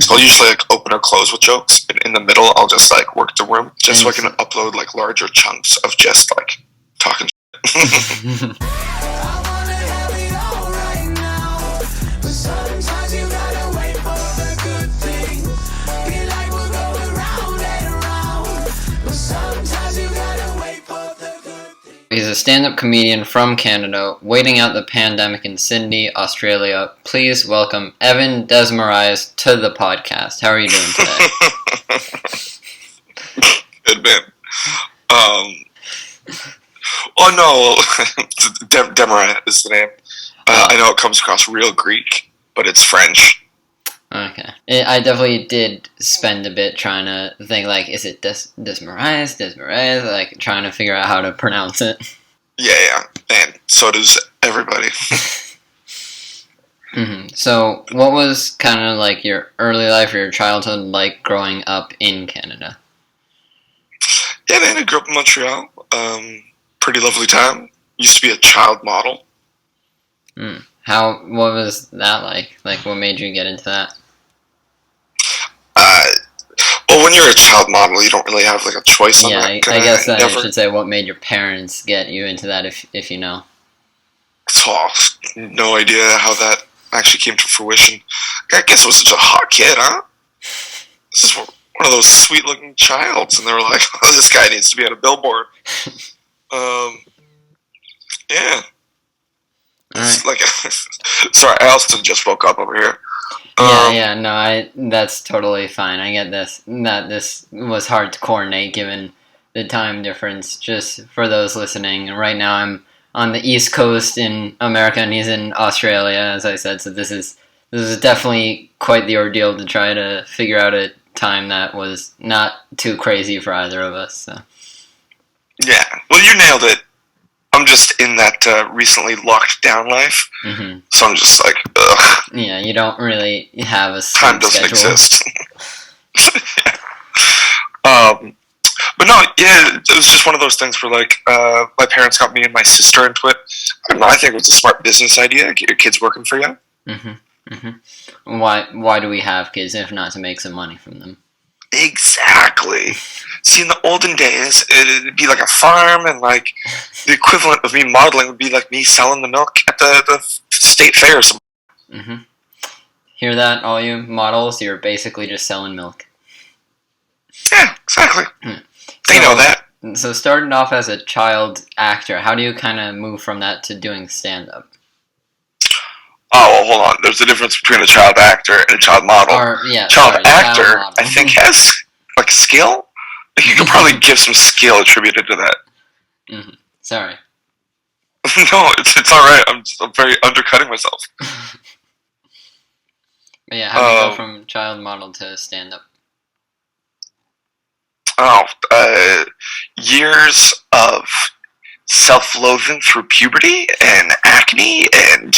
I'll usually like open or close with jokes, and in the middle, I'll just like work the room just so I can upload like larger chunks of just like talking. He's a stand-up comedian from Canada, waiting out the pandemic in Sydney, Australia. Please welcome Evan Desmarais to the podcast. How are you doing today? Good, man. Oh no, Desmarais is the name. I know it comes across real Greek, but it's French. Okay. I definitely did spend a bit trying to think, like, is it Desmarais, like, trying to figure out how to pronounce it. Yeah, and so does everybody. Mm-hmm. So, what was kind of, like, your early life or your childhood like growing up in Canada? Yeah, man, I grew up in Montreal. Pretty lovely time. Used to be a child model. What was that like? Like, what made you get into that? Well, when you're a child model, you don't really have like a choice on that. Yeah, I guess that I should say, what made your parents get you into that, if you know? Oh, no idea how that actually came to fruition. I guess I was such a hot kid, huh? This is one of those sweet-looking childs, and they were like, oh, this guy needs to be on a billboard. Yeah. It's like, sorry, I also just woke up over here. That's totally fine. I get this. That this was hard to coordinate given the time difference. Just for those listening, right now I'm on the East Coast in America, and he's in Australia, as I said. So this is definitely quite the ordeal to try to figure out a time that was not too crazy for either of us. So. Yeah, well, you nailed it. I'm just in that recently locked down life, so I'm just like, ugh. Yeah, you don't really have a time doesn't schedule. Exist. But no, yeah, it was just one of those things where like my parents got me and my sister into it. I don't know. I think it was a smart business idea. Get your kids working for you. Why do we have kids if not to make some money from them? Exactly. See, in the olden days, it'd be like a farm, and like the equivalent of me modeling would be like me selling the milk at the state fair. Hear that, all you models? You're basically just selling milk. Yeah, exactly. They know that. So, starting off as a child actor, how do you kind of move from that to doing stand-up? Oh, well, hold on. There's a difference between a child actor and a child model. Child actor, I think, has like skill. You could probably give some skill attributed to that. Sorry. No, it's all right. I'm very undercutting myself. But yeah, how do you go from child model to stand-up? Years of self-loathing through puberty and acne and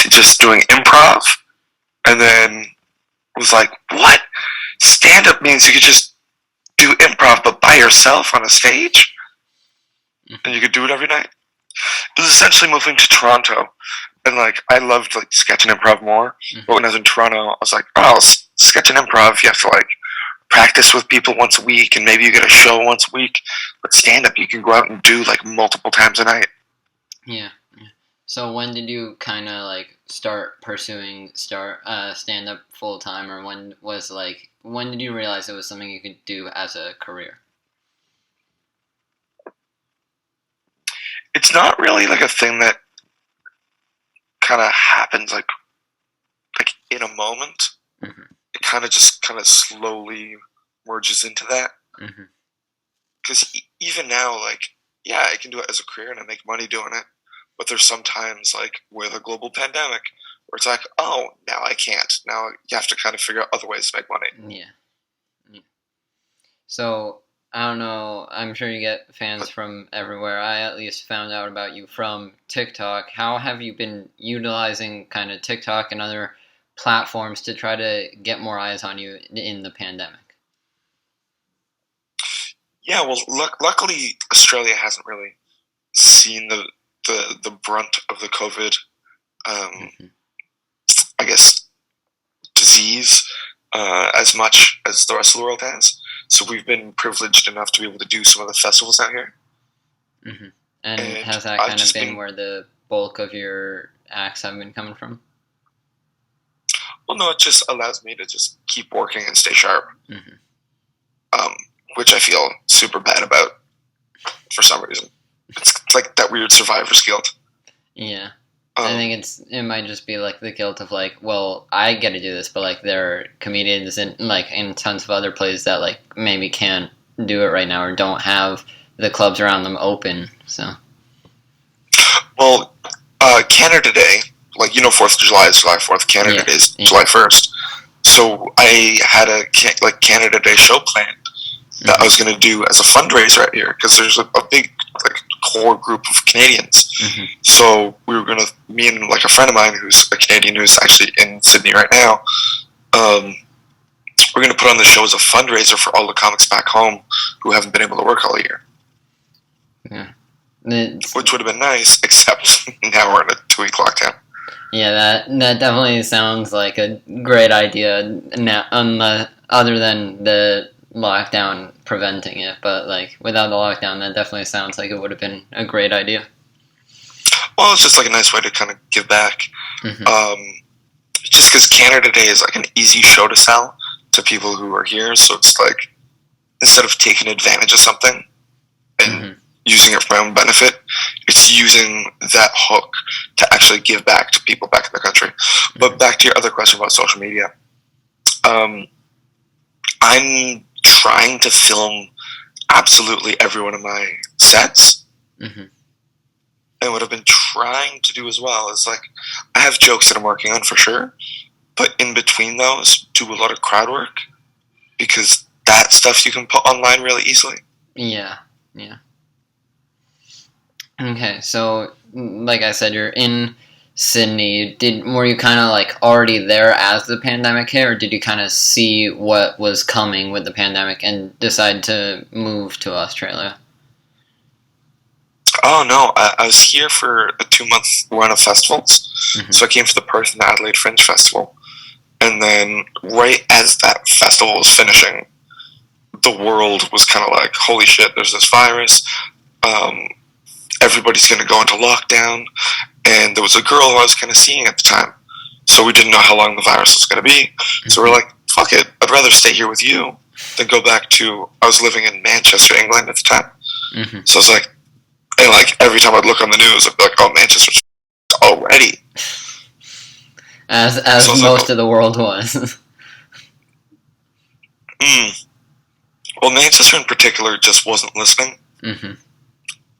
just doing improv, and then was like, what? Stand-up means you could just do improv but by yourself on a stage? And you could do it every night? It was essentially moving to Toronto, and like I loved like sketch and improv more, but when I was in Toronto, I was like, oh, sketch and improv, you have to like practice with people once a week, and maybe you get a show once a week, but stand-up you can go out and do like multiple times a night. Yeah. So when did you kind of like start pursuing stand-up full-time, or when did you realize it was something you could do as a career? It's not really like a thing that kind of happens like in a moment. It kind of just slowly merges into that. Because even now, like, yeah, I can do it as a career and I make money doing it. But there's sometimes, like, with a global pandemic, where it's like, oh, now I can't. Now you have to kind of figure out other ways to make money. Yeah. So, I don't know, I'm sure you get fans from everywhere. I at least found out about you from TikTok. How have you been utilizing kind of TikTok and other platforms to try to get more eyes on you in the pandemic? Yeah, well, luckily Australia hasn't really seen the brunt of the COVID, I guess, disease as much as the rest of the world has. So we've been privileged enough to be able to do some of the festivals out here. Mm-hmm. And has that I've kind of just been where the bulk of your acts have been coming from? Well, no, it just allows me to just keep working and stay sharp, Mm-hmm. which I feel super bad about for some reason. It's like that weird survivor's guilt. Yeah. I think it might just be like the guilt of like, well, I get to do this, but like there are comedians in tons of other places that like maybe can't do it right now or don't have the clubs around them open. So, well, Canada Day, like 4th of July is July 4th. Canada Day is July 1st. So I had a Canada Day show planned that I was going to do as a fundraiser out here because there's a big core group of Canadians. Mm-hmm. So we were gonna, me and like a friend of mine who's a Canadian who's actually in Sydney right now, we're gonna put on the show as a fundraiser for all the comics back home who haven't been able to work all year. Yeah, which would have been nice, except now we're in a 2-week lockdown. Yeah, that definitely sounds like a great idea. Now, other than the lockdown preventing it, but like without the lockdown, that definitely sounds like it would have been a great idea. Well, it's just like a nice way to kind of give back. Mm-hmm. Just because Canada Day is like an easy show to sell to people who are here, so it's like instead of taking advantage of something and using it for my own benefit, it's using that hook to actually give back to people back in the country. But back to your other question about social media, I'm trying to film absolutely every one of my sets. Mm-hmm. And what I've been trying to do as well is like, I have jokes that I'm working on for sure, but in between those, do a lot of crowd work because that stuff you can put online really easily. Yeah. Okay, so like I said, you're in Sydney. Were you kind of like already there as the pandemic hit, or did you kind of see what was coming with the pandemic and decide to move to Australia? Oh no, I was here for a 2-month run of festivals. Mm-hmm. So I came for the Perth and Adelaide Fringe Festival. And then right as that festival was finishing, the world was kind of like, holy shit, there's this virus. Everybody's going to go into lockdown. And there was a girl who I was kind of seeing at the time. So we didn't know how long the virus was going to be. So we're like, fuck it, I'd rather stay here with you than go back to, I was living in Manchester, England at the time. Mm-hmm. So I was like, and like every time I'd look on the news, I'd be like, "Oh, Manchester's already." As so most of the world was. Well, Manchester in particular just wasn't listening. Mm-hmm.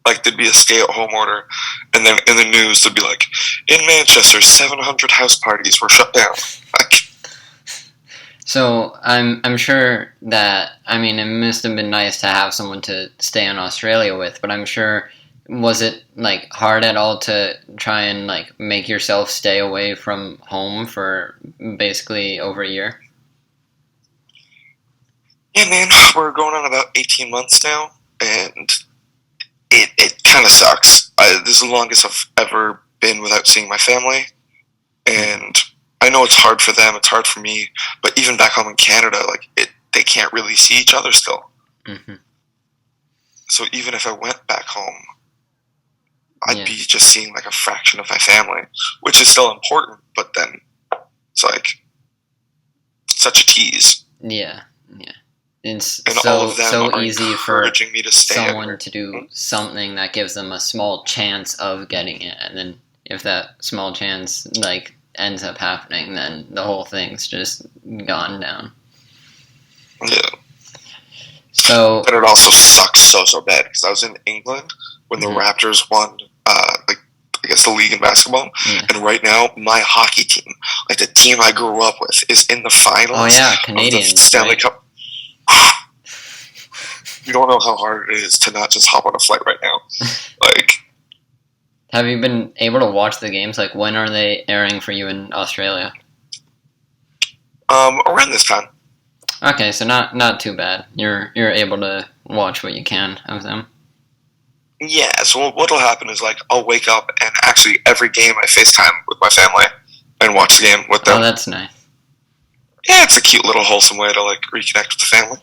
Like there'd be a stay-at-home order, and then in the news there'd be like, "In Manchester, 700 house parties were shut down." Like, so I'm sure that it must have been nice to have someone to stay in Australia with, but I'm sure. Was it like hard at all to try and like make yourself stay away from home for basically over a year? Yeah, man, we're going on about 18 months now, and it kind of sucks. This is the longest I've ever been without seeing my family, and I know it's hard for them, it's hard for me, but even back home in Canada, like they can't really see each other still. Mm-hmm. So even if I went back home, I'd be just seeing like a fraction of my family, which is still important, but then it's like such a tease. Yeah. It's and so all of them so are easy for me to stay someone to do something that gives them a small chance of getting it, and then if that small chance like ends up happening, then the whole thing's just gone down. Yeah. So, but it also sucks so bad because I was in England when the Raptors won, I guess the league in basketball, and right now my hockey team, like the team I grew up with, is in the finals. Oh yeah, Canadians, of the Stanley Cup. You don't know how hard it is to not just hop on a flight right now. Like, have you been able to watch the games? Like, when are they airing for you in Australia? Around this time. Okay, so not too bad. You're able to watch what you can of them. Yeah, so what'll happen is like I'll wake up and actually every game I FaceTime with my family and watch the game with them. Oh, that's nice. Yeah, it's a cute little wholesome way to like reconnect with the family.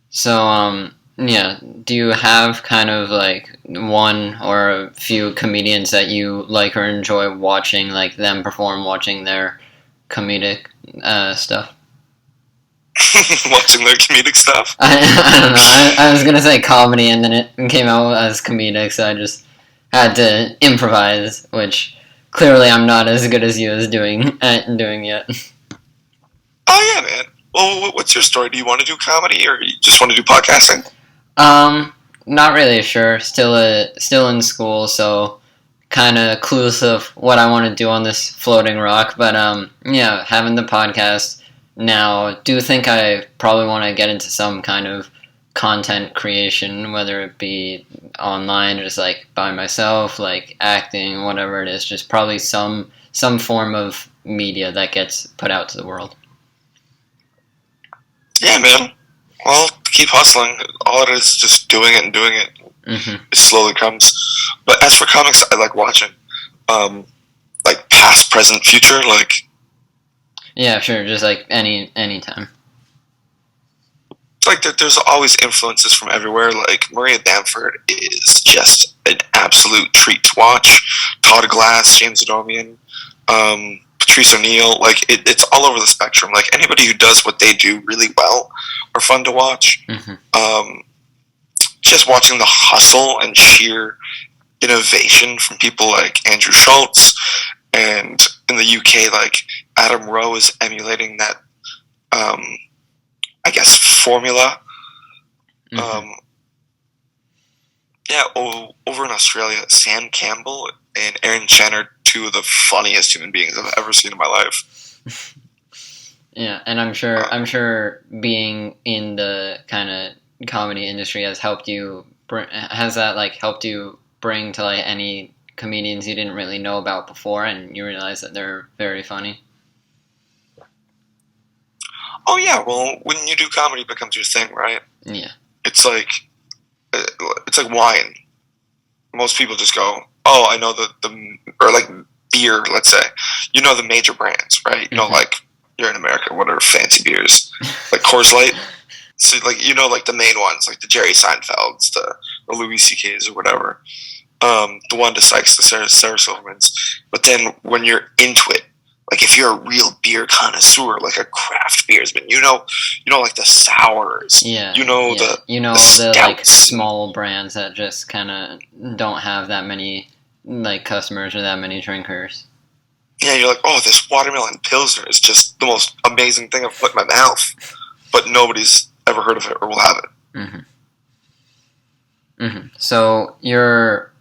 So, yeah, do you have kind of like one or a few comedians that you like or enjoy watching, like them perform, watching their comedic stuff? Watching their comedic stuff. I don't know. I was gonna say comedy, and then it came out as comedic, so I just had to improvise, which clearly I'm not as good as you as doing yet. Oh yeah, man. Well, what's your story? Do you want to do comedy, or you just want to do podcasting? Not really sure. Still in school, so kind of clueless of what I want to do on this floating rock. But yeah, having the podcast now, do think I probably want to get into some kind of content creation, whether it be online, just like by myself, like acting, whatever it is. Just probably some form of media that gets put out to the world. Yeah, man. Well, keep hustling. All it is just doing it and doing it. Mm-hmm. It slowly comes. But as for comics, I like watching, like past, present, future. Like, Yeah, sure. Just like anytime. like there's always influences from everywhere. Like Maria Bamford is just an absolute treat to watch. Todd Glass, James Adomian, Patrice O'Neill. Like it's all over the spectrum. Like anybody who does what they do really well are fun to watch. Mm-hmm. Just watching the hustle and sheer innovation from people like Andrew Schultz, and in the UK, like Adam Rowe is emulating that, I guess, formula. Mm-hmm. Yeah, over in Australia, Sam Campbell and Aaron Chen are two of the funniest human beings I've ever seen in my life. Yeah, and I'm sure being in the kind of comedy industry has helped you. Has that like helped you bring to like any comedians you didn't really know about before, and you realize that they're very funny? Oh yeah, well, when you do comedy, it becomes your thing, right? Yeah. It's like wine. Most people just go, "Oh, I know the or like beer." Let's say, you know the major brands, right? You know, like you're in America, what are fancy beers like Coors Light? So like you know like the main ones, like the Jerry Seinfelds, the Louis C.K.'s or whatever. The Wanda Sykes, the Sarah Silvermans. But then when you're into it, like if you're a real beer connoisseur, like a craft beersman, you know like the sours. Yeah. You know the like stouts. small brands that just kind of don't have that many like customers or that many drinkers. Yeah, you're like, oh, this watermelon pilsner is just the most amazing thing I've put in my mouth, but nobody's ever heard of it or will have it. Mm-hmm. Mm-hmm. So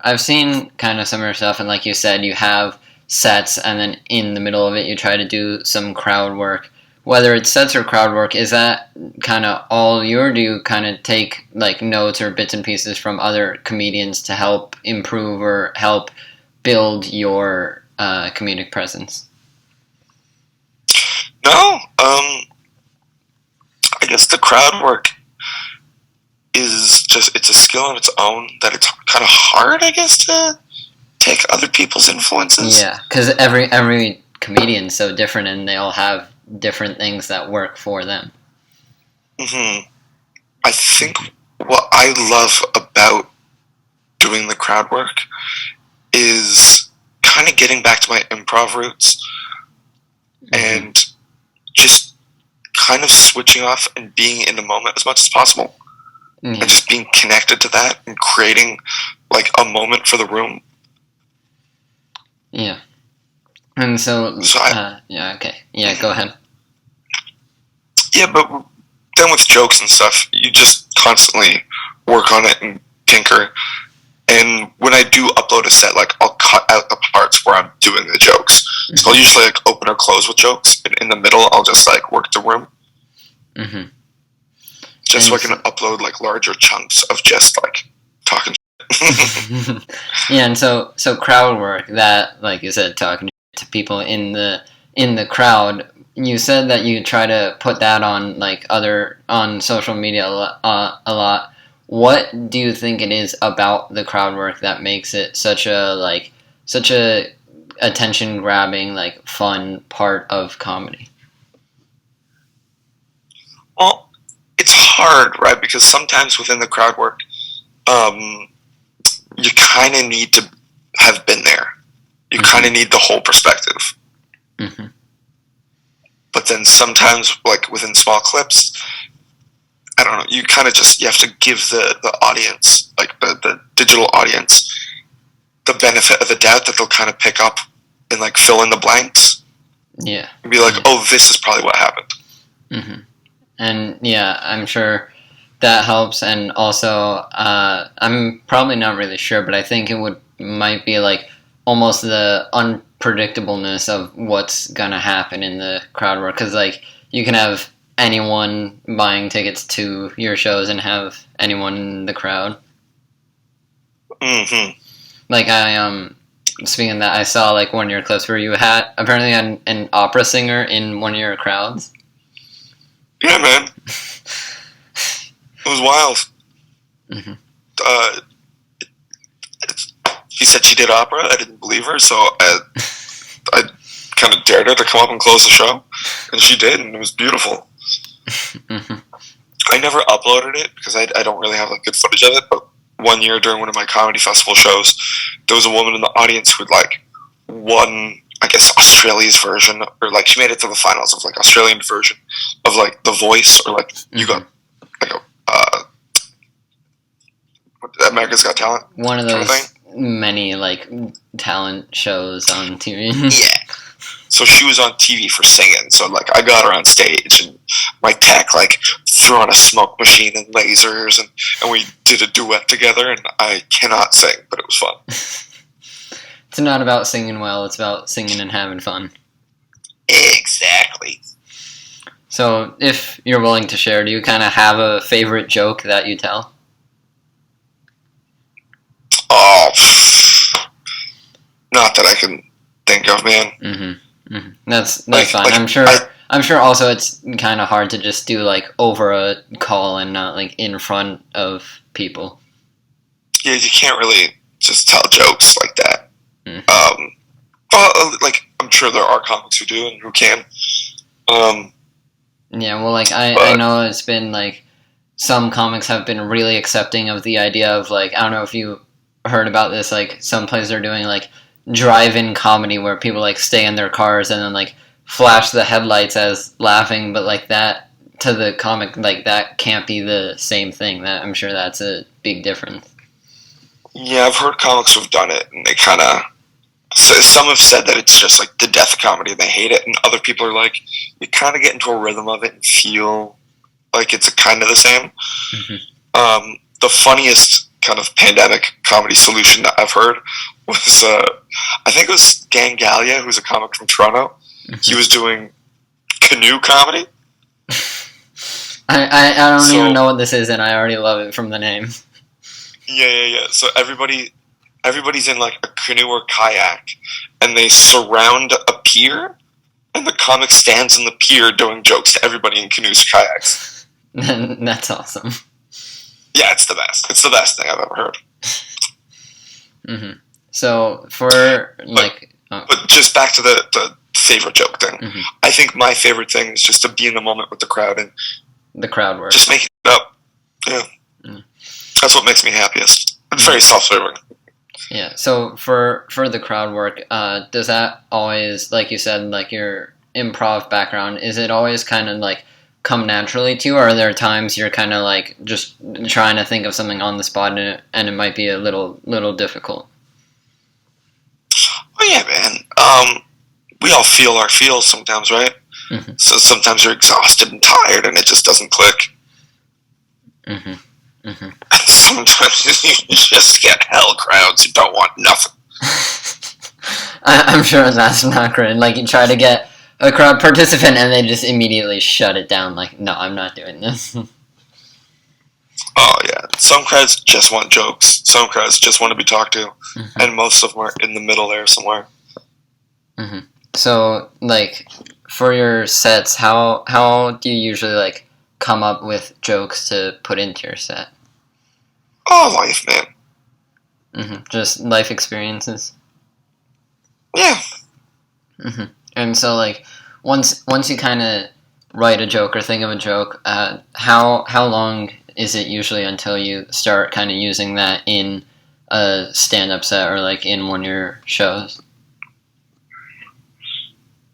I've seen kind of some of your stuff, and like you said, you have sets, and then in the middle of it, you try to do some crowd work. Whether it's sets or crowd work, is that kind of all you, or do you kind of take like notes or bits and pieces from other comedians to help improve or help build your comedic presence? No, I guess the crowd work is just, it's a skill on its own that it's kind of hard, I guess, to take other people's influences. Yeah, because every comedian's so different, and they all have different things that work for them. I think what I love about doing the crowd work is kind of getting back to my improv roots and just kind of switching off and being in the moment as much as possible. And just being connected to that and creating like a moment for the room. Yeah. And so yeah, okay. Yeah, go ahead. Yeah, but then with jokes and stuff, you just constantly work on it and tinker. And when I do upload a set, like I'll cut out the parts where I'm doing the jokes. So I'll usually like open or close with jokes, and in the middle I'll just like work the room. Just so I can upload like larger chunks of just like talking shit. Yeah, and so crowd work, that like you said, talking to people in the crowd. You said that you try to put that on like on social media a lot. What do you think it is about the crowd work that makes it such a attention grabbing, like fun part of comedy? Well, it's hard, right? Because sometimes within the crowd work, um, you kind of need to have been there. You kind of need the whole perspective. Mm-hmm. But then sometimes, like within small clips, I don't know. You kind of just you have to give the audience, like the digital audience, the benefit of the doubt that they'll kind of pick up and like fill in the blanks. Yeah. And be like, oh, this is probably what happened. Mm-hmm. And yeah, I'm sure that helps. And also, I'm probably not really sure, but I think might be like almost the unpredictableness of what's gonna happen in the crowd work, because like you can have anyone buying tickets to your shows and have anyone in the crowd. Mm-hmm. Like speaking of that, I saw like one of your clips where you had apparently an opera singer in one of your crowds. Yeah, man. It was wild. Mm-hmm. She said she did opera. I didn't believe her, so I kind of dared her to come up and close the show, and she did, and it was beautiful. Mm-hmm. I never uploaded it because I don't really have like good footage of it, but one year during one of my comedy festival shows, there was a woman in the audience who'd like won, I guess, Australia's version, or like she made it to the finals of like Australian version of like The Voice, or like you got like a America's Got Talent. One of those many like talent shows on TV. Yeah. So she was on TV for singing. So like I got her on stage, and my tech like threw on a smoke machine and lasers, and we did a duet together. And I cannot sing, but it was fun. It's not about singing well. It's about singing and having fun. Exactly. So if you're willing to share, do you kind of have a favorite joke that you tell? Oh, not that I can think of, man. Mm-hmm. Mm-hmm. That's fine. I'm sure. Also, it's kind of hard to just do like over a call and not like in front of people. Yeah, you can't really just tell jokes like that. Mm-hmm. Well, like I'm sure there are comics who do and who can. Yeah, well, like I know it's been like some comics have been really accepting of the idea of like, I don't know if you heard about this, like some places are doing like drive-in comedy where people like stay in their cars and then like flash the headlights as laughing, but like that to the comic, like that can't be the same thing. That I'm sure that's a big difference. Yeah, I've heard comics who've done it, and they kind of. Some have said that it's just like the death of comedy, and they hate it, and other people are like, you kind of get into a rhythm of it and feel like it's kind of the same. Mm-hmm. The funniest kind of pandemic comedy solution that I've heard was, I think it was Gangalia, who's a comic from Toronto. Mm-hmm. He was doing canoe comedy. I don't even know what this is, and I already love it from the name. Yeah. So everybody's in like a canoe or kayak, and they surround a pier, and the comic stands on the pier doing jokes to everybody in canoes or kayaks. That's awesome. Yeah, it's the best. It's the best thing I've ever heard. Mm-hmm. So but just back to the favorite joke thing. Mm-hmm. I think my favorite thing is just to be in the moment with the crowd and the crowd work. Just making it up. Yeah, that's what makes me happiest. It's very self-serving. Yeah. So for the crowd work, does that always, like you said, like your improv background, is it always kind of like come naturally to you, or are there times you're kind of like just trying to think of something on the spot and it might be a little difficult? Oh yeah, man. We all feel our feels sometimes, right? Mm-hmm. So sometimes you're exhausted and tired, and it just doesn't click. Mm-hmm. Mm-hmm. And sometimes you just get hell crowds who don't want nothing. I'm sure that's not great. Like you try to get a crowd participant and they just immediately shut it down. Like, no, I'm not doing this. Oh yeah, some crowds just want jokes. Some crowds just want to be talked to, mm-hmm. and most of them are in the middle there somewhere. Mm-hmm. So, like, for your sets, how do you usually like come up with jokes to put into your set? Oh, life, man. Mm-hmm. Just life experiences. Yeah. And so, like, once you kind of write a joke or think of a joke, how long is it usually until you start kind of using that in a stand-up set or like in one of your shows?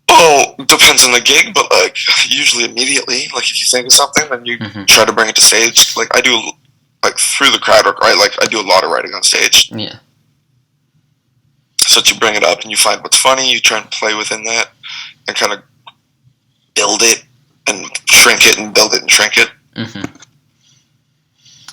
Well, depends on the gig, but like usually immediately. Like if you think of something, then you try to bring it to stage. Like I do, like through the crowd work, right? Like I do a lot of writing on stage. Yeah. So you bring it up and you find what's funny. You try and play within that and kind of build it and shrink it and build it and shrink it.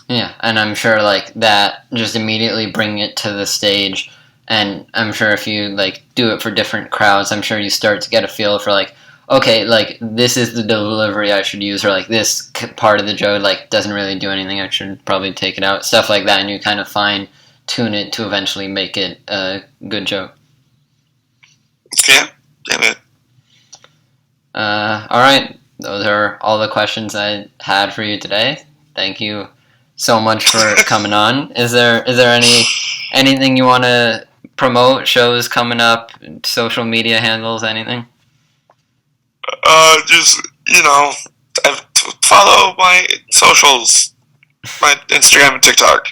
Yeah, and I'm sure like that just immediately bring it to the stage. And I'm sure if you like do it for different crowds, I'm sure you start to get a feel for like, okay, like this is the delivery I should use, or like this part of the joke like doesn't really do anything. I should probably take it out, stuff like that, and you kind of fine tune it to eventually make it a good joke. Yeah, damn it. All right, those are all the questions I had for you today. Thank you so much for coming on. Is there anything you want to promote? Shows coming up, social media handles, anything? Just follow my socials, my Instagram and TikTok.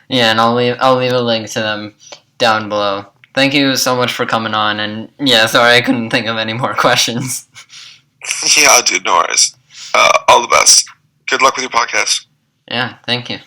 Yeah, and I'll leave a link to them down below. Thank you so much for coming on, and yeah, sorry I couldn't think of any more questions. Yeah, dude, no worries. All the best. Good luck with your podcast. Yeah, thank you.